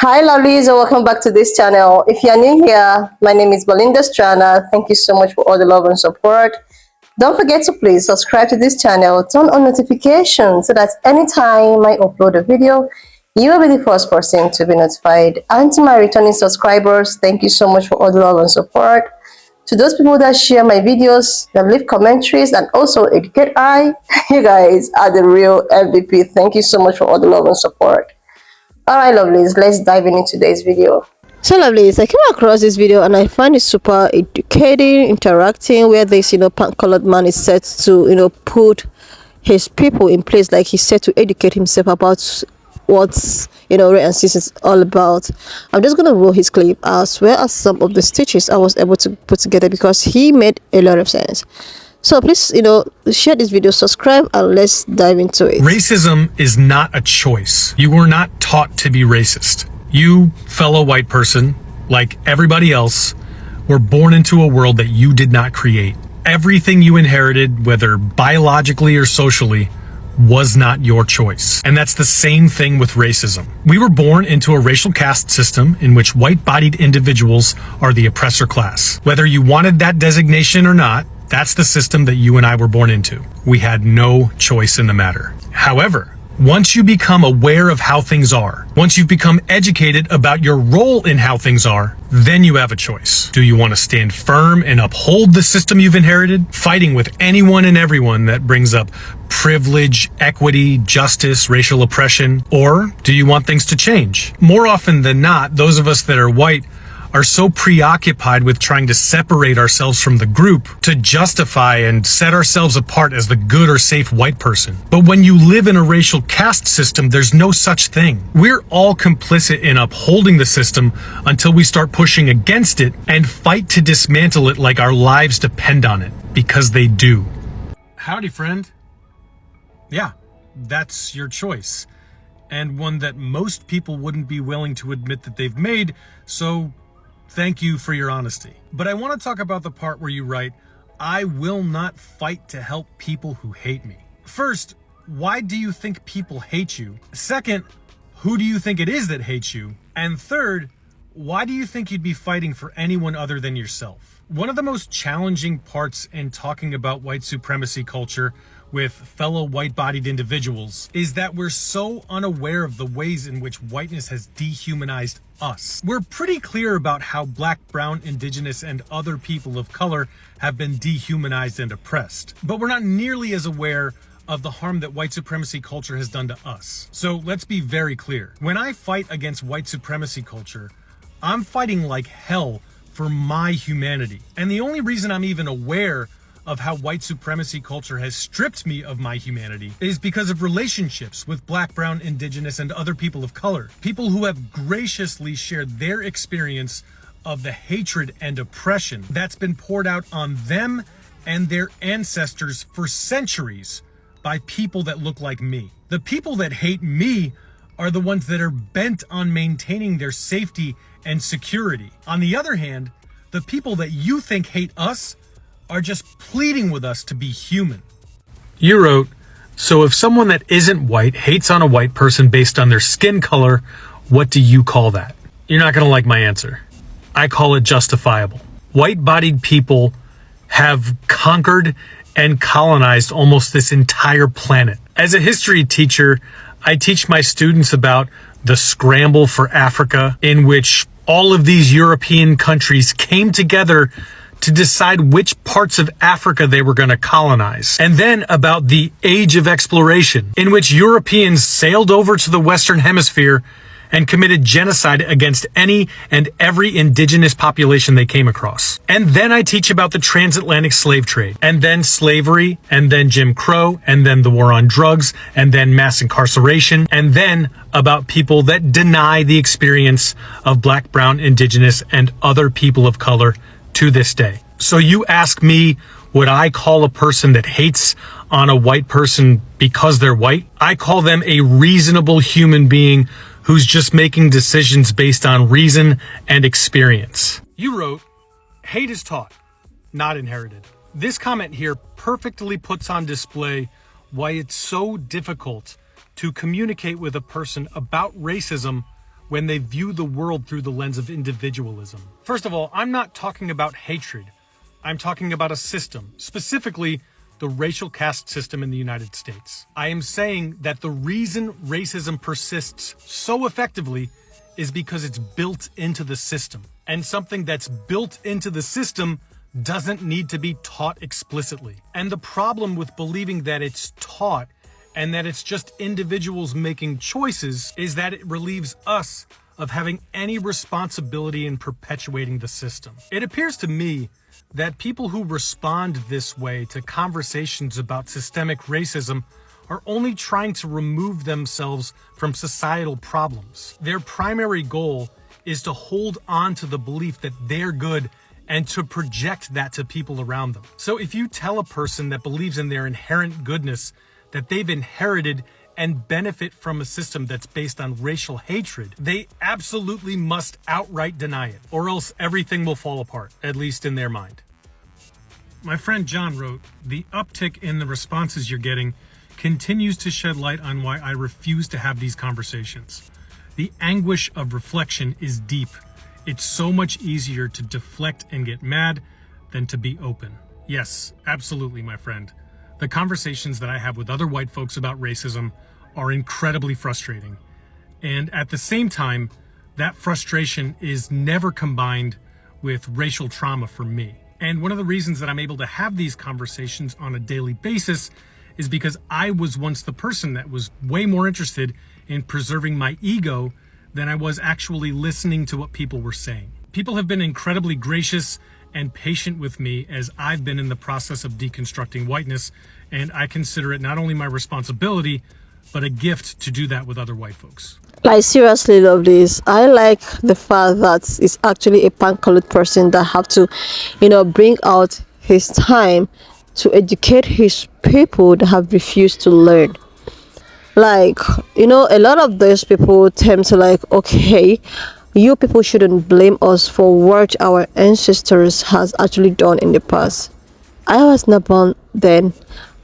Hi lovelies, and welcome back to this channel. If you are new here, my name is Belinda Strana. Thank you so much for all the love and support. Don't forget to please subscribe to this channel, turn on notifications so that anytime I upload a video, you will be the first person to be notified. And to my returning subscribers, thank you so much for all the love and support. To those people that share my videos, that leave commentaries, and also educate you guys are the real MVP. Thank you so much for all the love and support. Alright lovelies, let's dive into today's video. So lovelies, I came across this video and I find it super educating, interacting, where this pan-colored man is set to put his people in place, like he's set to educate himself about what's red and cis is all about. I'm just gonna roll his clip as well as some of the stitches I was able to put together because he made a lot of sense. So please, share this video, subscribe, and let's dive into it. Racism is not a choice. You were not taught to be racist. You, fellow white person, like everybody else, were born into a world that you did not create. Everything you inherited, whether biologically or socially, was not your choice. And that's the same thing with racism. We were born into a racial caste system in which white-bodied individuals are the oppressor class. Whether you wanted that designation or not, that's the system that you and I were born into. We had no choice in the matter. However, once you become aware of how things are, once you've become educated about your role in how things are, then you have a choice. Do you want to stand firm and uphold the system you've inherited, fighting with anyone and everyone that brings up privilege, equity, justice, racial oppression? Or do you want things to change? More often than not, those of us that are white are so preoccupied with trying to separate ourselves from the group to justify and set ourselves apart as the good or safe white person. But when you live in a racial caste system, there's no such thing. We're all complicit in upholding the system until we start pushing against it and fight to dismantle it like our lives depend on it, because they do. Howdy, friend. Yeah, that's your choice, and one that most people wouldn't be willing to admit that they've made, so thank you for your honesty. But I want to talk about the part where you write, "I will not fight to help people who hate me." First, why do you think people hate you? Second, who do you think it is that hates you? And third, why do you think you'd be fighting for anyone other than yourself? One of the most challenging parts in talking about white supremacy culture with fellow white-bodied individuals is that we're so unaware of the ways in which whiteness has dehumanized us. We're pretty clear about how black, brown, indigenous, and other people of color have been dehumanized and oppressed, but we're not nearly as aware of the harm that white supremacy culture has done to us. So let's be very clear. When I fight against white supremacy culture, I'm fighting like hell for my humanity. And the only reason I'm even aware of how white supremacy culture has stripped me of my humanity is because of relationships with black, brown, indigenous, and other people of color. People who have graciously shared their experience of the hatred and oppression that's been poured out on them and their ancestors for centuries by people that look like me. The people that hate me are the ones that are bent on maintaining their safety and security. On the other hand, the people that you think hate us are just pleading with us to be human. You wrote, "So if someone that isn't white hates on a white person based on their skin color, what do you call that?" You're not gonna like my answer. I call it justifiable. White-bodied people have conquered and colonized almost this entire planet. As a history teacher, I teach my students about the scramble for Africa, in which all of these European countries came together to decide which parts of Africa they were going to colonize. And then about the age of exploration, in which Europeans sailed over to the Western Hemisphere and committed genocide against any and every indigenous population they came across. And then I teach about the transatlantic slave trade, and then slavery, and then Jim Crow, and then the war on drugs, and then mass incarceration, and then about people that deny the experience of black, brown, indigenous, and other people of color to this day. So you ask me, would I call a person that hates on a white person because they're white? I call them a reasonable human being who's just making decisions based on reason and experience. You wrote, "Hate is taught, not inherited." This comment here perfectly puts on display why it's so difficult to communicate with a person about racism when they view the world through the lens of individualism. First of all, I'm not talking about hatred. I'm talking about a system, specifically the racial caste system in the United States. I am saying that the reason racism persists so effectively is because it's built into the system. And something that's built into the system doesn't need to be taught explicitly. And the problem with believing that it's taught and that it's just individuals making choices is that it relieves us of having any responsibility in perpetuating the system. It appears to me that people who respond this way to conversations about systemic racism are only trying to remove themselves from societal problems. Their primary goal is to hold on to the belief that they're good and to project that to people around them. So if you tell a person that believes in their inherent goodness that they've inherited and benefit from a system that's based on racial hatred, they absolutely must outright deny it, or else everything will fall apart, at least in their mind. My friend John wrote, "The uptick in the responses you're getting continues to shed light on why I refuse to have these conversations. The anguish of reflection is deep. It's so much easier to deflect and get mad than to be open." Yes, absolutely, my friend. The conversations that I have with other white folks about racism are incredibly frustrating. And at the same time, that frustration is never combined with racial trauma for me. And one of the reasons that I'm able to have these conversations on a daily basis is because I was once the person that was way more interested in preserving my ego than I was actually listening to what people were saying. People have been incredibly gracious and patient with me as I've been in the process of deconstructing whiteness, and I consider it not only my responsibility, but a gift to do that with other white folks. I seriously love this. I like the fact that it's actually a pan-colored person that have to, bring out his time to educate his people that have refused to learn. Like, a lot of those people tend to okay, you people shouldn't blame us for what our ancestors has actually done in the past. I was not born then.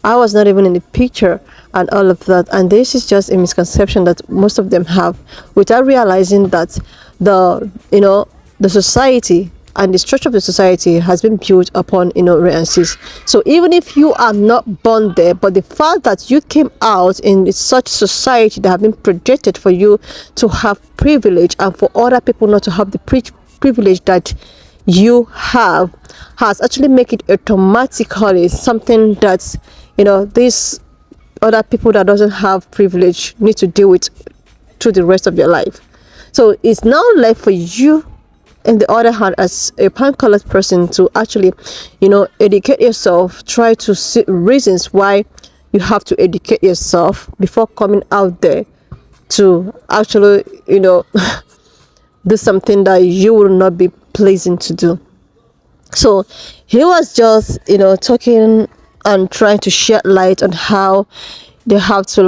I was not even in the picture and all of that. And this is just a misconception that most of them have without realizing that the society and the structure of the society has been built upon races. So even if you are not born there, but the fact that you came out in such society that have been projected for you to have privilege and for other people not to have the privilege that you have has actually make it automatically something that these other people that doesn't have privilege need to deal with through the rest of their life. So it's now left for you, on the other hand, as a pan-colored person, to actually educate yourself, try to see reasons why you have to educate yourself before coming out there to actually do something that you will not be pleasing to do. So he was just talking and trying to shed light on how they have to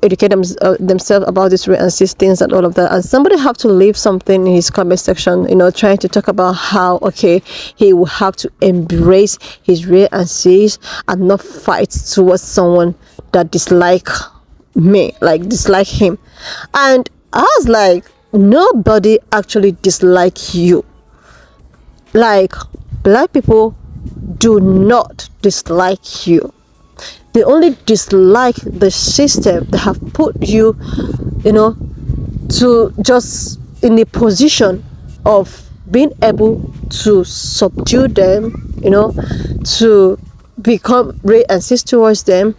educate themselves about this racist things and all of that. And somebody have to leave something in his comment section, trying to talk about how he will have to embrace his racist and not fight towards someone that dislike him. And I was like, nobody actually dislike you. Like, black people do not dislike you. They only dislike the system that have put you, to just in a position of being able to subdue them, to become racist towards them,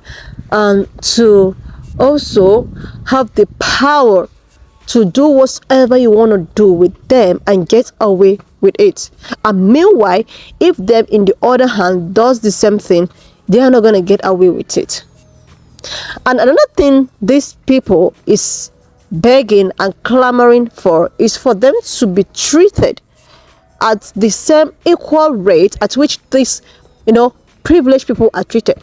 and to also have the power to do whatever you want to do with them and get away with it. And meanwhile, if them in the other hand does the same thing, they are not going to get away with it. And another thing these people is begging and clamoring for is for them to be treated at the same equal rate at which these privileged people are treated.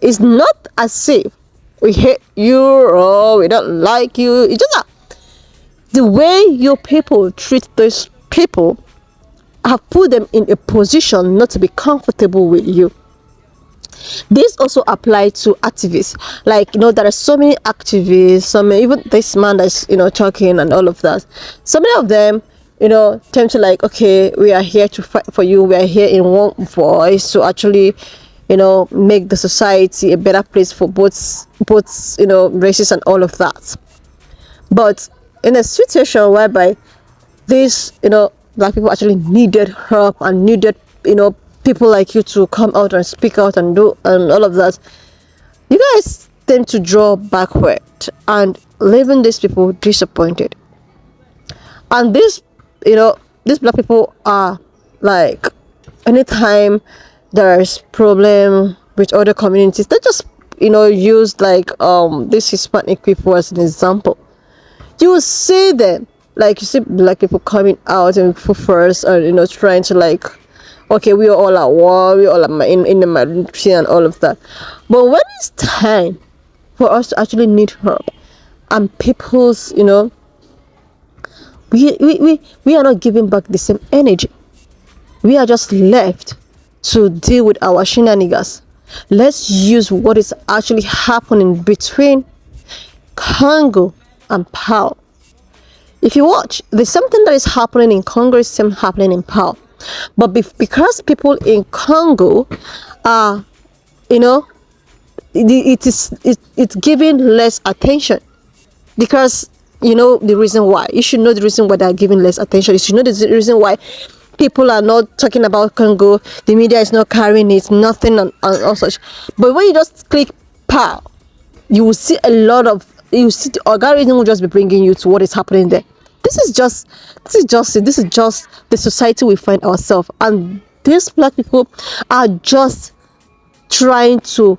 It's not as if we hate you or we don't like you. It's just that the way your people treat those people have put them in a position not to be comfortable with you. This also applies to activists. Like, there are so many activists, even this man that's, talking and all of that. So many of them, tend to like, okay, we are here to fight for you. We are here in one voice to actually, make the society a better place for both, races and all of that. But in a situation whereby these, black people actually needed help and needed, people like you to come out and speak out and do and all of that, you guys tend to draw backward and leaving these people disappointed. And these black people are like, anytime there's problem with other communities, they just use like these Hispanic people as an example. You will see them, like you see black people coming out and people first and trying to like, okay, we are all at war, we all are in the minority and all of that. But when it's time for us to actually need help and people's, we are not giving back the same energy. We are just left to deal with our shenanigans. Let's use what is actually happening between Congo and PE.LE. If you watch, there's something that is happening in Congo, is same happening in PE.LE. But because people in Congo are, it's giving less attention, because the reason why. You should know the reason why they're giving less attention. You should know the reason why people are not talking about Congo. The media is not carrying it, nothing and all such. But when you just click PE.LE, you will see the algorithm will just be bringing you to what is happening there. This is just the society we find ourselves, and these black people are just trying to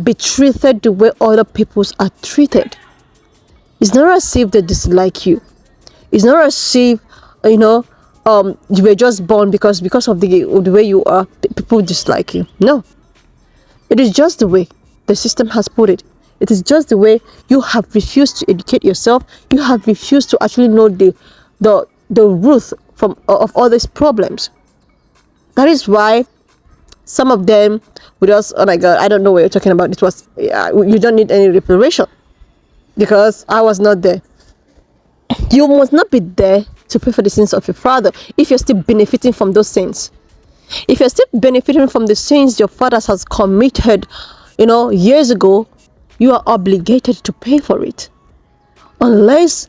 be treated the way other peoples are treated. It's not as if they dislike you. It's not as if you were just born because of the way you are, people dislike you. No, it is just the way the system has put it. It is just the way you have refused to educate yourself. You have refused to actually know the root of all these problems. That is why some of them would just, oh my God, I don't know what you're talking about. You don't need any reparation because I was not there. You must not be there to pay for the sins of your father if you're still benefiting from those sins. If you're still benefiting from the sins your fathers has committed, years ago, you are obligated to pay for it. Unless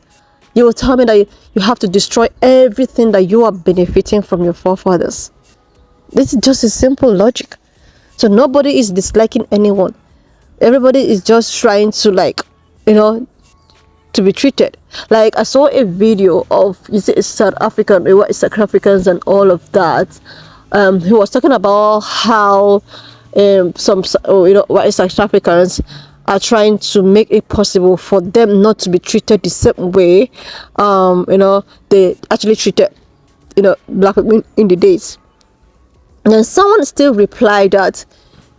you will tell me that you have to destroy everything that you are benefiting from your forefathers. This is just a simple logic. So nobody is disliking anyone. Everybody is just trying to to be treated. Like I saw a video of South African, South Africans and all of that. He was talking about how some white South Africans are trying to make it possible for them not to be treated the same way they actually treated black people in the days. And someone still replied that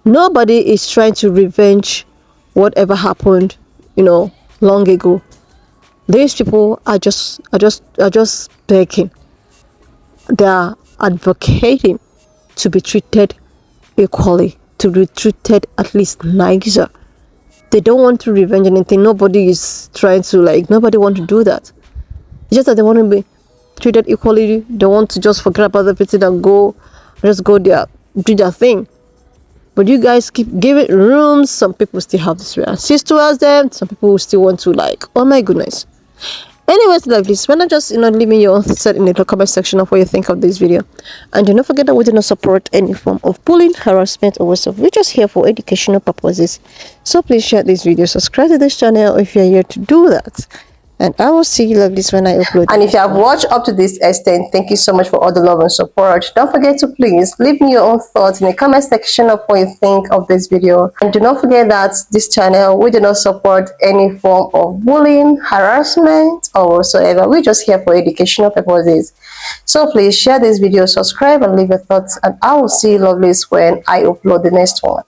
nobody is trying to revenge whatever happened long ago. These people are just begging. They are advocating to be treated equally, to be treated at least nicer. They don't want to revenge anything. Nobody is trying to nobody want to do that. It's just that they want to be treated equally. They want to just forget about the person and go there, do their thing. But you guys keep giving rooms. Some people still have this resist towards them. Some people will still want to oh my goodness. Anyways, lovelies, why not just leave me your thoughts in the comment section of what you think of this video. And do not forget that we do not support any form of bullying, harassment, or whatsoever. We're just here for educational purposes. So please share this video, subscribe to this channel if you're here to do that. And I will see you, lovelies, when I upload. And if you have watched up to this extent, thank you so much for all the love and support. Don't forget to please leave me your own thoughts in the comment section of what you think of this video. And do not forget that this channel, we do not support any form of bullying, harassment, or whatsoever. We're just here for educational purposes. So please share this video, subscribe, and leave your thoughts. And I will see you, lovelies, when I upload the next one.